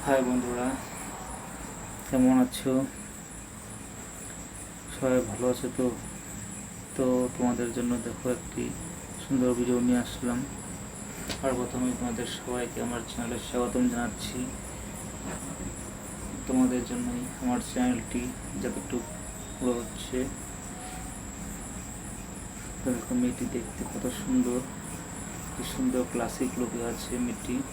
High বন্ধুরা, কেমন আছো? সবাই ভালো আছো তো? তো তোমাদের জন্য দেখো একটি সুন্দর ভিডিও নিয়ে আসলাম। আর প্রথমে তোমাদের সবাইকে আমার চ্যানেলে স্বাগতম জানাচ্ছি। তোমাদের জন্যই আমার চ্যানেলটি যতটুকু পুরো হচ্ছে। তো দেখো মেয়েটি দেখতে কত সুন্দর, কি সুন্দর ক্লাসিক লুকে আছে মেয়েটির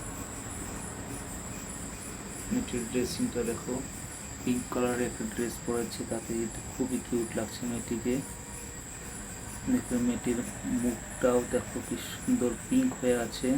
ড্রেসিংটা দেখো, পিঙ্ক কালারের একটা ড্রেস পরেছে, তাতে খুবই কিউট লাগছে মেয়েটিকে। দেখো মেয়েটির মুখটাও দেখো কি সুন্দর পিঙ্ক হয়ে আছে।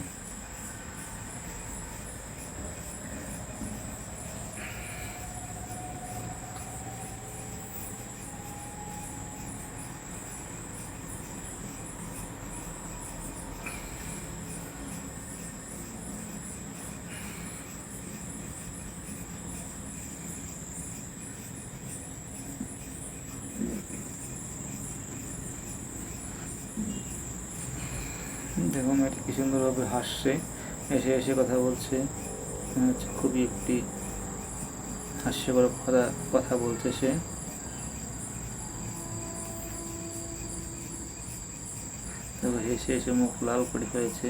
দেখো মেয়েটি কি সুন্দরভাবে হাসছে, এসে এসে কথা বলছে। খুবই একটি হাস্যকর কথা বলছে সে। দেখো হেসে এসে মুখ লাল করে ফেলেছে।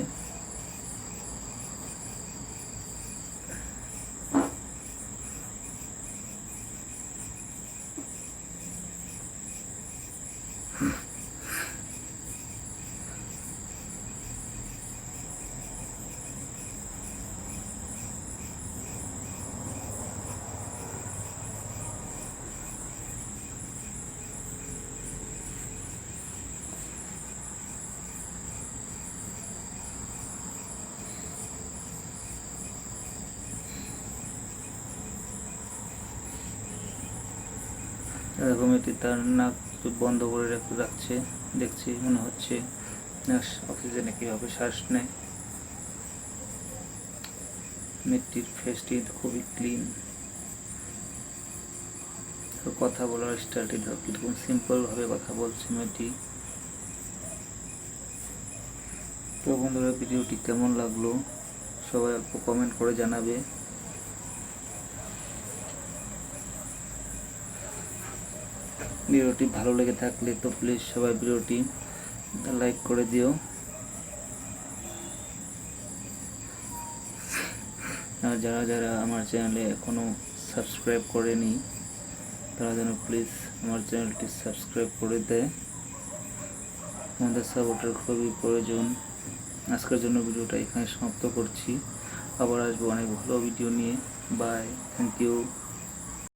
এরকম এটি তার নাক বন্ধ করে রাখছে। দেখছি মনে হচ্ছে অক্সিজেনে কীভাবে শ্বাস নেয়। মেয়েটির ফেসটি খুবই ক্লিন। কথা বলার স্টাইলটি ধর কীরকম সিম্পলভাবে কথা বলছে মেয়েটি। তো বন্ধুরা, ভিডিওটি কেমন লাগলো সবাই অল্প কমেন্ট করে জানাবে। ভিডিওটি ভালো লেগে থাকলে তো প্লিজ সবাই ভিডিওটি লাইক করে দিও। আর যারা যারা আমার চ্যানেলে এখনও সাবস্ক্রাইব করেনি তারা যেন প্লিজ আমার চ্যানেলটি সাবস্ক্রাইব করে দেয়। আমাদের সাপোর্টের খুবই প্রয়োজন। আজকের জন্য ভিডিওটা এখানে সমাপ্ত করছি। আবার আসবো অনেক ভালো ভিডিও নিয়ে। Bye, thank you.